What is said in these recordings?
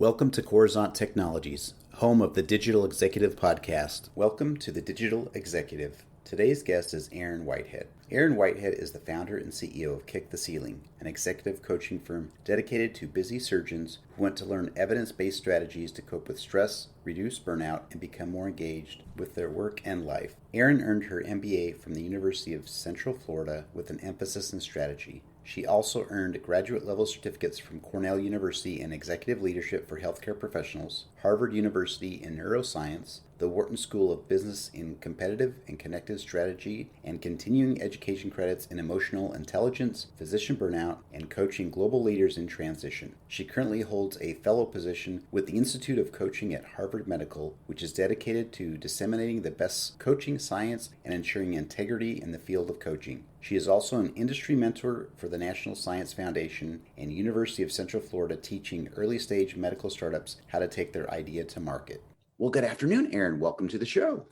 Welcome to Coruzant Technologies, home of the Digital Executive Podcast. Welcome to the Digital Executive. Today's guest is Erin Whitehead. Erin Whitehead is the founder and CEO of Kick the Ceiling, an executive coaching firm dedicated to busy surgeons who want to learn evidence-based strategies to cope with stress, reduce burnout, and become more engaged with their work and life. Erin earned her MBA from the University of Central Florida with an emphasis in strategy. She also earned graduate-level certificates from Cornell University in Executive Leadership for Healthcare Professionals, Harvard University in Neuroscience, the Wharton School of Business in Competitive and Connected Strategy, and continuing education credits in Emotional Intelligence, Physician Burnout, and Coaching Global Leaders in Transition. She currently holds a fellow position with the Institute of Coaching at Harvard Medical, which is dedicated to disseminating the best coaching science and ensuring integrity in the field of coaching. She is also an industry mentor for the National Science Foundation and University of Central Florida, teaching early-stage medical startups how to take their idea to market. Well, good afternoon, Erin. Welcome to the show.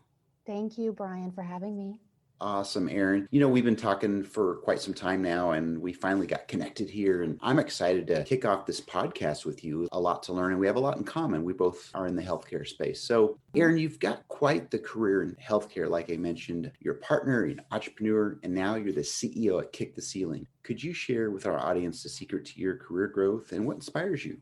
Thank you, Brian, for having me. Awesome, Erin. We've been talking for quite some time now, and we finally got connected here, and I'm excited to kick off this podcast with you. A lot to learn, and we have a lot in common. We both are in the healthcare space. So, Erin, you've got quite the career in healthcare. Like I mentioned, you're a partner, you're an entrepreneur, and now you're the CEO at Kick the Ceiling. Could you share with our audience the secret to your career growth and what inspires you?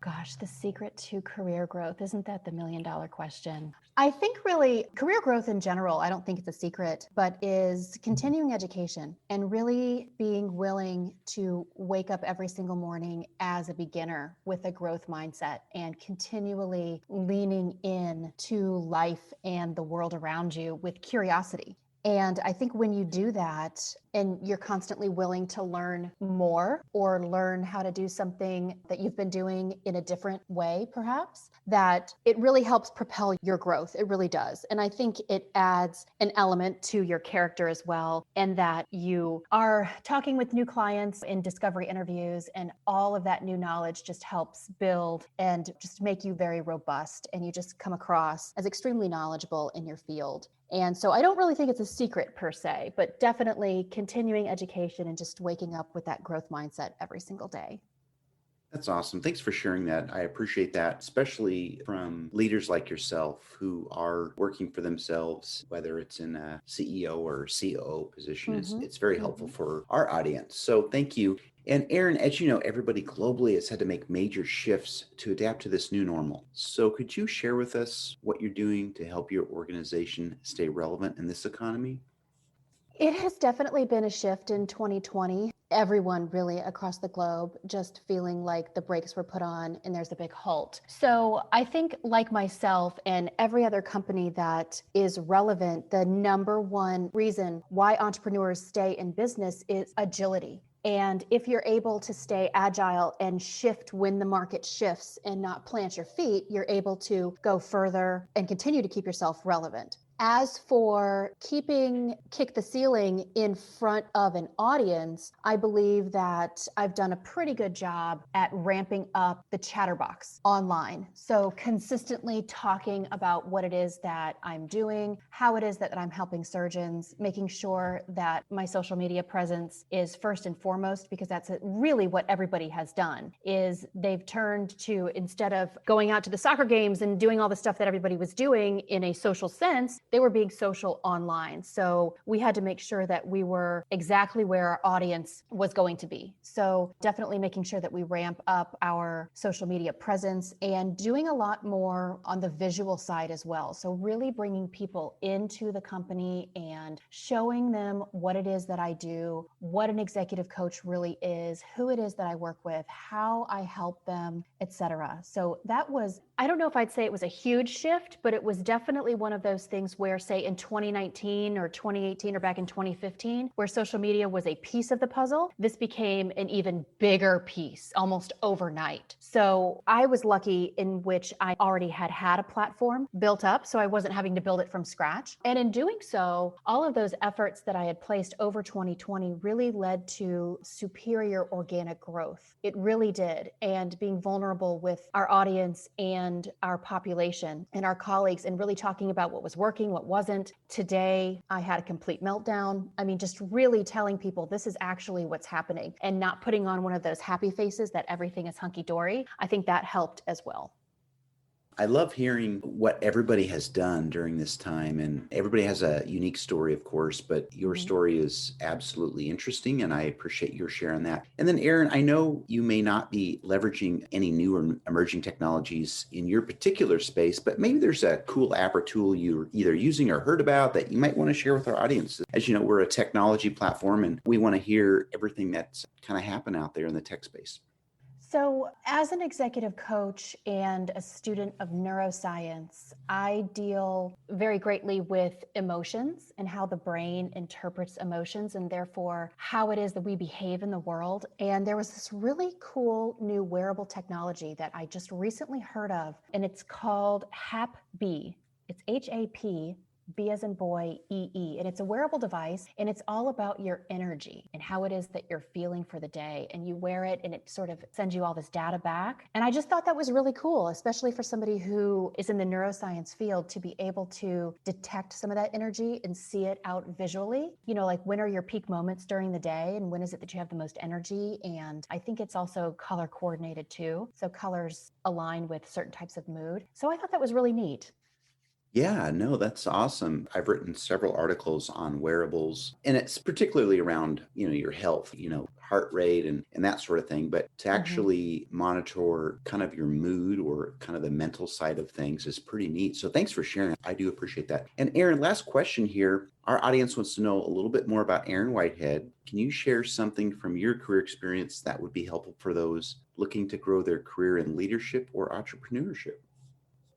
Gosh, the secret to career growth, isn't that the million-dollar question? I think really career growth in general, I don't think it's a secret, but is continuing education and really being willing to wake up every single morning as a beginner with a growth mindset and continually leaning in to life and the world around you with curiosity. And I think when you do that and you're constantly willing to learn more or learn how to do something that you've been doing in a different way, perhaps, that it really helps propel your growth. It really does. And I think it adds an element to your character as well, and that you are talking with new clients in discovery interviews, and all of that new knowledge just helps build and just make you very robust, and you just come across as extremely knowledgeable in your field. And so I don't really think it's a secret per se, but definitely continuing education and just waking up with that growth mindset every single day. That's awesome. Thanks for sharing that. I appreciate that, especially from leaders like yourself who are working for themselves, whether it's in a CEO or COO position. It's very helpful for our audience. So thank you. And Erin, as you know, everybody globally has had to make major shifts to adapt to this new normal. So could you share with us what you're doing to help your organization stay relevant in this economy? It has definitely been a shift in 2020. Everyone really across the globe just feeling like the brakes were put on and there's a big halt. So I think, like myself and every other company that is relevant, the number one reason why entrepreneurs stay in business is agility. And if you're able to stay agile and shift when the market shifts and not plant your feet, you're able to go further and continue to keep yourself relevant. As for keeping Kick the Ceiling in front of an audience, I believe that I've done a pretty good job at ramping up the chatterbox online. So consistently talking about what it is that I'm doing, how it is that I'm helping surgeons, making sure that my social media presence is first and foremost, because that's really what everybody has done, is they've turned to, instead of going out to the soccer games and doing all the stuff that everybody was doing in a social sense, they were being social online. So we had to make sure that we were exactly where our audience was going to be. So definitely making sure that we ramp up our social media presence and doing a lot more on the visual side as well. So really bringing people into the company and showing them what it is that I do, what an executive coach really is, who it is that I work with, how I help them, etc. So that was, I don't know if I'd say it was a huge shift, but it was definitely one of those things where, say, in 2019 or 2018 or back in 2015, where social media was a piece of the puzzle, this became an even bigger piece almost overnight. So I was lucky in which I already had a platform built up, so I wasn't having to build it from scratch. And in doing so, all of those efforts that I had placed over 2020 really led to superior organic growth. It really did. And being vulnerable with our audience and and our population and our colleagues and really talking about what was working, what wasn't. Today, I had a complete meltdown. I mean, just really telling people this is actually what's happening and not putting on one of those happy faces that everything is hunky-dory. I think that helped as well. I love hearing what everybody has done during this time, and everybody has a unique story, of course, but your story is absolutely interesting, and I appreciate your sharing that. And then, Erin, I know you may not be leveraging any new or emerging technologies in your particular space, but maybe there's a cool app or tool you're either using or heard about that you might want to share with our audience. As you know, we're a technology platform, and we want to hear everything that's kind of happened out there in the tech space. So, as an executive coach and a student of neuroscience, I deal very greatly with emotions and how the brain interprets emotions and therefore how it is that we behave in the world. And there was this really cool new wearable technology that I just recently heard of, and it's called HAP-B. It's HAP. B as in boy, EE. And it's a wearable device, and it's all about your energy and how it is that you're feeling for the day. And you wear it and it sort of sends you all this data back. And I just thought that was really cool, especially for somebody who is in the neuroscience field, to be able to detect some of that energy and see it out visually. You know, like when are your peak moments during the day and when is it that you have the most energy? And I think it's also color coordinated too. So colors align with certain types of mood. So I thought that was really neat. Yeah, no, that's awesome. I've written several articles on wearables, and it's particularly around, your health, heart rate and that sort of thing. But to actually monitor kind of your mood or kind of the mental side of things is pretty neat. So thanks for sharing. I do appreciate that. And Erin, last question here. Our audience wants to know a little bit more about Erin Whitehead. Can you share something from your career experience that would be helpful for those looking to grow their career in leadership or entrepreneurship?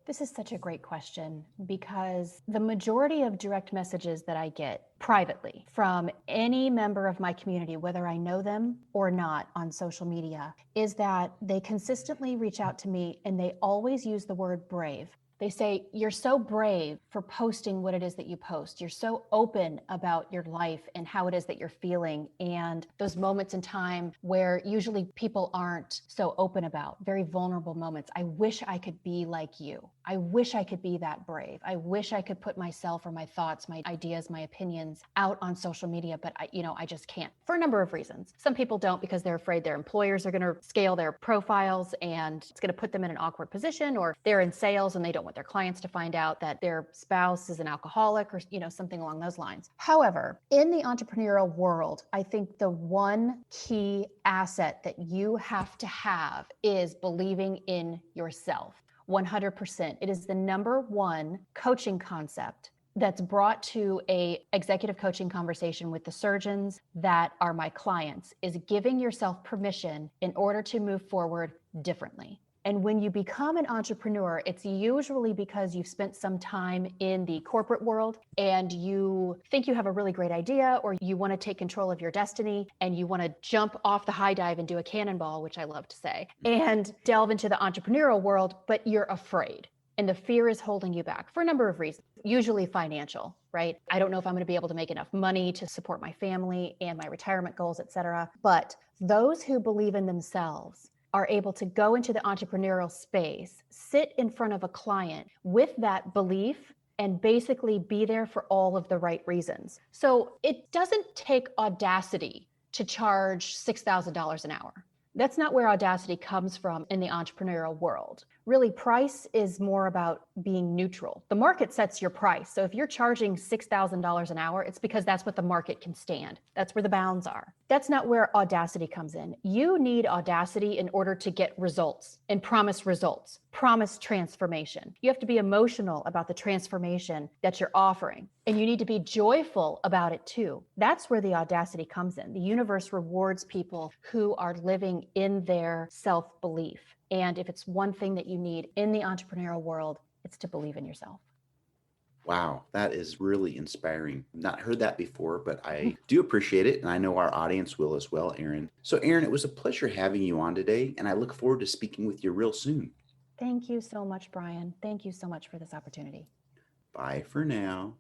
This is such a great question because the majority of direct messages that I get privately from any member of my community, whether I know them or not on social media, is that they consistently reach out to me and they always use the word brave. They say, you're so brave for posting what it is that you post. You're so open about your life and how it is that you're feeling. And those moments in time where usually people aren't so open about, very vulnerable moments. I wish I could be like you. I wish I could be that brave. I wish I could put myself or my thoughts, my ideas, my opinions out on social media, but I just can't for a number of reasons. Some people don't because they're afraid their employers are going to scale their profiles and it's going to put them in an awkward position, or they're in sales and they don't want their clients to find out that their spouse is an alcoholic or something along those lines. However, in the entrepreneurial world, I think the one key asset that you have to have is believing in yourself. 100%. It is the number one coaching concept that's brought to a executive coaching conversation with the surgeons that are my clients, is giving yourself permission in order to move forward differently. And when you become an entrepreneur, it's usually because you've spent some time in the corporate world and you think you have a really great idea, or you want to take control of your destiny and you want to jump off the high dive and do a cannonball, which I love to say, and delve into the entrepreneurial world, but you're afraid. And the fear is holding you back for a number of reasons, usually financial, right? I don't know if I'm going to be able to make enough money to support my family and my retirement goals, et cetera. But those who believe in themselves are able to go into the entrepreneurial space, sit in front of a client with that belief, and basically be there for all of the right reasons. So it doesn't take audacity to charge $6,000 an hour. That's not where audacity comes from in the entrepreneurial world. Really, price is more about being neutral. The market sets your price. So if you're charging $6,000 an hour, it's because that's what the market can stand. That's where the bounds are. That's not where audacity comes in. You need audacity in order to get results and promise results, promise transformation. You have to be emotional about the transformation that you're offering. And you need to be joyful about it too. That's where the audacity comes in. The universe rewards people who are living in their self-belief. And if it's one thing that you need in the entrepreneurial world, it's to believe in yourself. Wow, that is really inspiring. Not heard that before, but I do appreciate it. And I know our audience will as well, Erin. So Erin, it was a pleasure having you on today. And I look forward to speaking with you real soon. Thank you so much, Brian. Thank you so much for this opportunity. Bye for now.